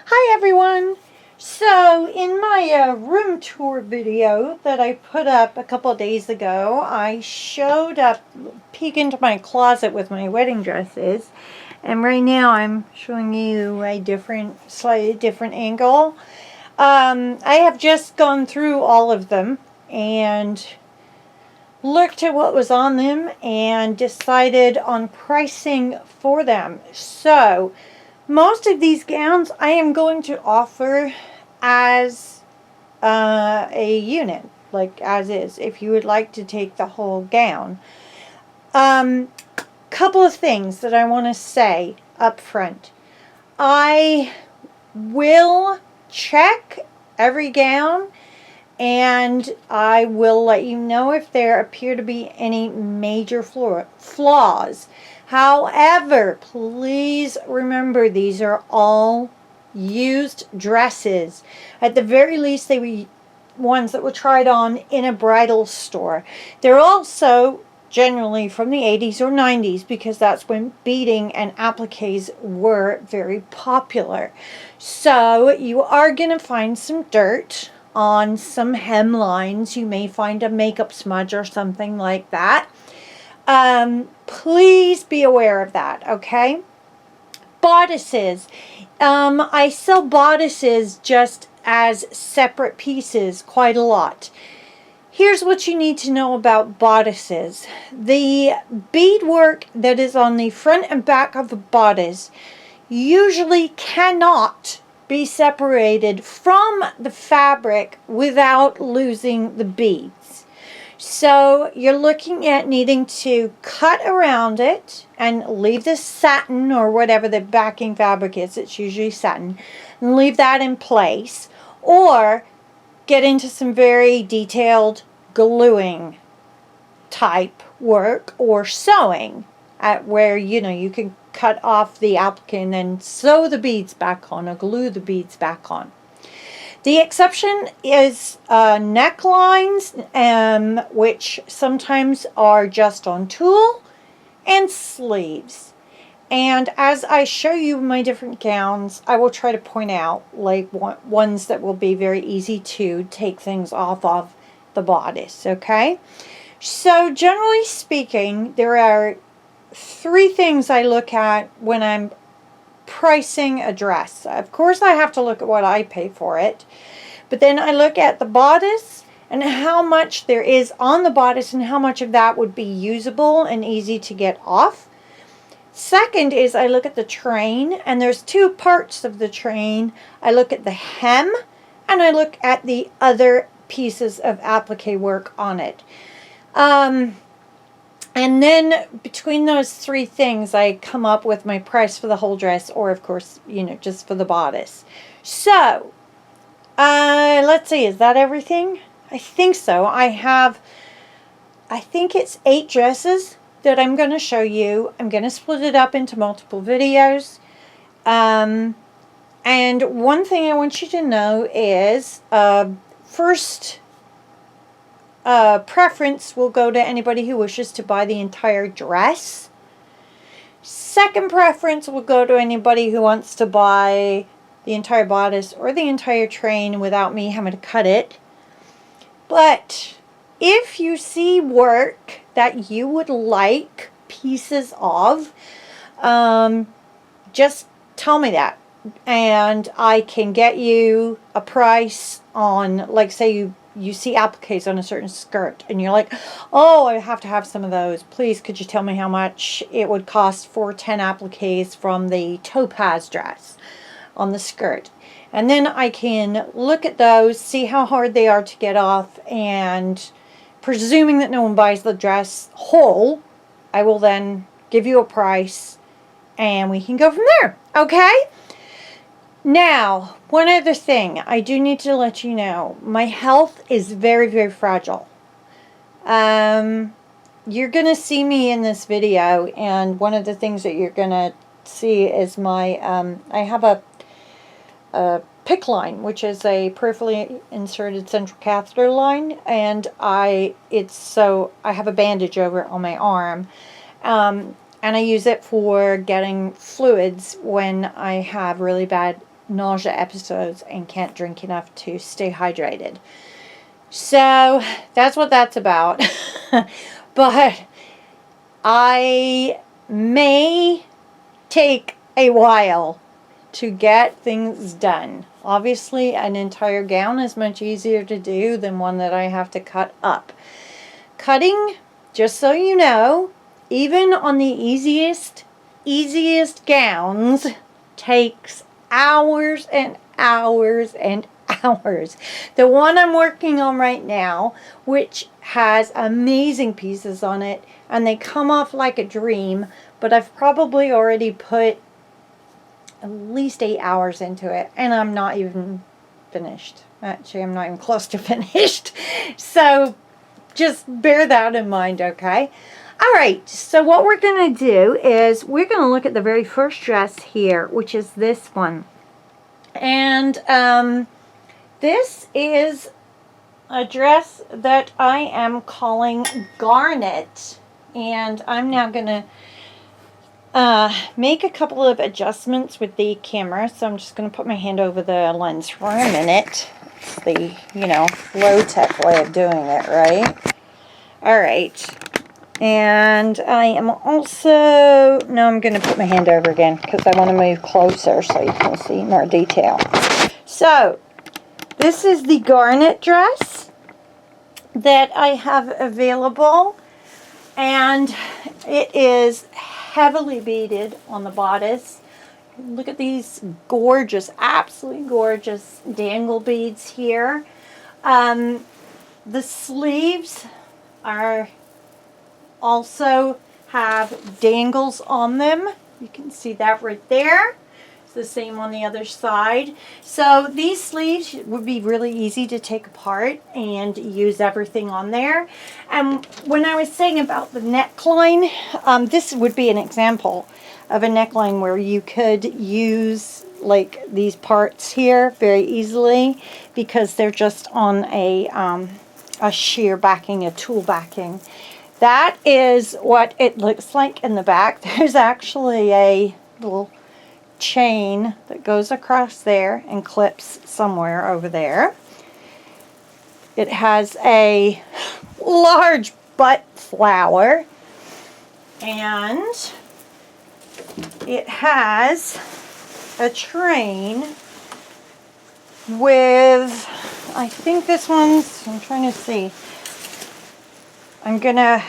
Hi everyone! So in my room tour video that I put up a couple of days ago, I showed up, peek into my closet with my wedding dresses, and right now I'm showing you a slightly different angle. I have just gone through all of them and looked at what was on them and decided on pricing for them. So most of these gowns I am going to offer as a unit, like as is, if you would like to take the whole gown. Couple of things that I want to say up front. I will check every gown and I will let you know if there appear to be any major flaws. However, please remember these are all used dresses. At the very least, they were ones that were tried on in a bridal store. They're also generally from the 80s or 90s because that's when beading and appliques were very popular. So you are going to find some dirt on some hemlines. You may find a makeup smudge or something like that. Please be aware of that, okay? Bodices. I sell bodices just as separate pieces quite a lot. Here's what you need to know about bodices. The beadwork that is on the front and back of a bodice usually cannot be separated from the fabric without losing the beads. So you're looking at needing to cut around it and leave the satin or whatever the backing fabric is, it's usually satin, and leave that in place, or get into some very detailed gluing type work or sewing at where you can cut off the applique and then sew the beads back on or glue the beads back on. The exception is necklines, which sometimes are just on tulle, and sleeves. And as I show you my different gowns, I will try to point out like ones that will be very easy to take things off of the bodice, okay? So generally speaking, there are three things I look at when I'm pricing a dress. Of course, I have to look at what I pay for it, but then I look at the bodice and how much there is on the bodice and how much of that would be usable and easy to get off. Second is I look at the train, and there's two parts of the train. I look at the hem and I look at the other pieces of applique work on it. And then between those three things, I come up with my price for the whole dress, or of course, just for the bodice. So, let's see, is that everything? I think so. I think it's 8 dresses that I'm going to show you. I'm going to split it up into multiple videos. And one thing I want you to know is, first, preference will go to anybody who wishes to buy the entire dress. Second preference will go to anybody who wants to buy the entire bodice or the entire train without me having to cut it. But if you see work that you would like pieces of, just tell me that. And I can get you a price on, like, say you see appliques on a certain skirt and you're like, oh, I have to have some of those. Please, could you tell me how much it would cost for 10 appliques from the topaz dress on the skirt? And then I can look at those, see how hard they are to get off, and presuming that no one buys the dress whole, I will then give you a price and we can go from there. Okay? Now, one other thing I do need to let you know. My health is very, very fragile. You're going to see me in this video, and one of the things that you're going to see is my, I have a PICC line, which is a peripherally inserted central catheter line, and I have a bandage over it on my arm. And I use it for getting fluids when I have really bad nausea episodes and can't drink enough to stay hydrated. So that's what that's about. But I may take a while to get things done. Obviously, an entire gown is much easier to do than one that I have to cut up. Cutting, just so you know, even on the easiest gowns, takes hours and hours and hours. The one I'm working on right now, which has amazing pieces on it, and they come off like a dream, but I've probably already put at least 8 hours into it, and I'm not even finished. Actually, I'm not even close to finished. So just bear that in mind, okay? All right, so what we're going to do is we're going to look at the very first dress here, which is this one. And this is a dress that I am calling Garnet. And I'm now going to make a couple of adjustments with the camera. So I'm just going to put my hand over the lens for a minute. It's the, low-tech way of doing it, right? All right. And I am also, no, I'm going to put my hand over again because I want to move closer so you can see more detail. So, this is the Garnet dress that I have available. And it is heavily beaded on the bodice. Look at these gorgeous, absolutely gorgeous dangle beads here. The sleeves are also have dangles on them. You can see that right there. It's the same on the other side. So these sleeves would be really easy to take apart and use everything on there. And when I was saying about the neckline, this would be an example of a neckline where you could use like these parts here very easily because they're just on a sheer backing, a tool backing. That is what it looks like in the back. There's actually a little chain that goes across there and clips somewhere over there. It has a large butt flower, and it has a train with, I think this one's, I'm trying to see. I'm going to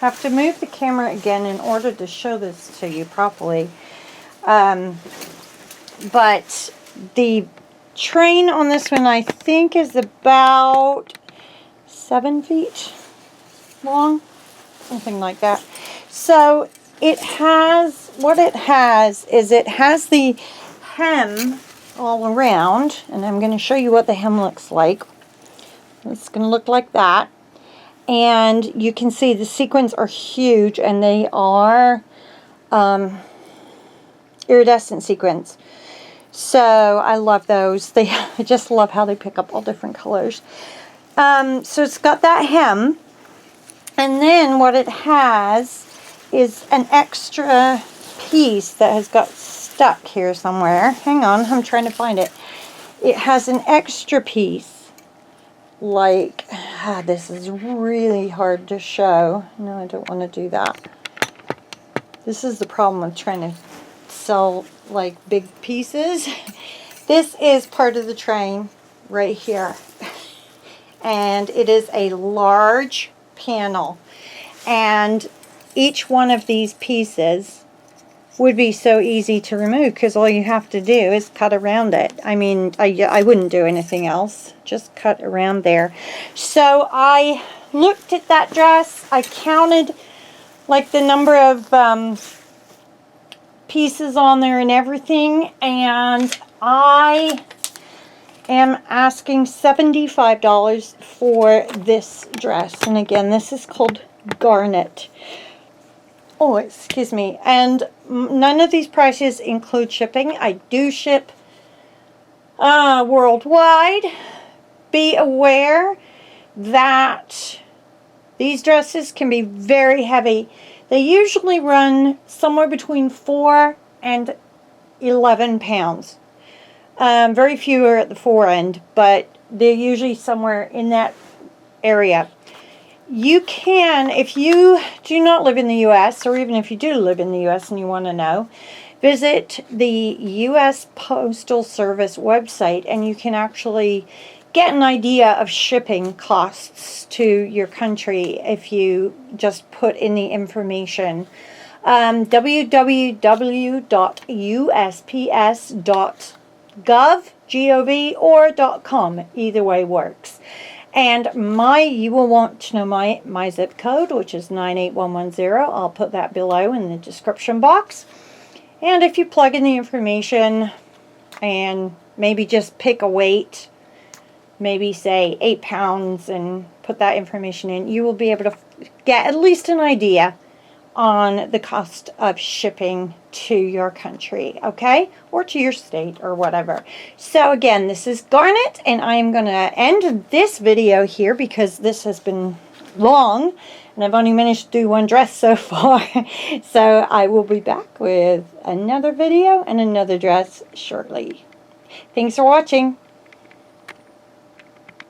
have to move the camera again in order to show this to you properly. But the train on this one, I think, is about 7 feet long, something like that. So it has, what it has is it has the hem all around, and I'm going to show you what the hem looks like. It's going to look like that. And you can see the sequins are huge, and they are iridescent sequins. So I love those. I just love how they pick up all different colors. So it's got that hem, and then what it has is an extra piece that has got stuck here somewhere. Hang on, I'm trying to find it. It has an extra piece. Like, this is really hard to show. No, I don't want to do that. This is the problem with trying to sell like big pieces. This is part of the train right here. And it is a large panel. And each one of these pieces would be so easy to remove because all you have to do is cut around it. I mean, I wouldn't do anything else. Just cut around there. So I looked at that dress. I counted like the number of pieces on there and everything. And I am asking $75 for this dress. And again, this is called Garnet. Oh, excuse me. And none of these prices include shipping. I do ship worldwide. Be aware that these dresses can be very heavy. They usually run somewhere between 4 and 11 pounds. Very few are at the fore end, but they're usually somewhere in that area. You can, if you do not live in the U.S., or even if you do live in the U.S. and you want to know, visit the U.S. Postal Service website, and you can actually get an idea of shipping costs to your country if you just put in the information. www.usps.gov, or .com, either way works. And you will want to know my zip code, which is 98110. I'll put that below in the description box. And if you plug in the information and maybe just pick a weight, maybe say 8 pounds, and put that information in, you will be able to get at least an idea on the cost of shipping to your country, okay? Or to your state or whatever. So again, this is Garnet, and I am going to end this video here because this has been long, and I've only managed to do one dress so far. So I will be back with another video and another dress shortly. Thanks for watching.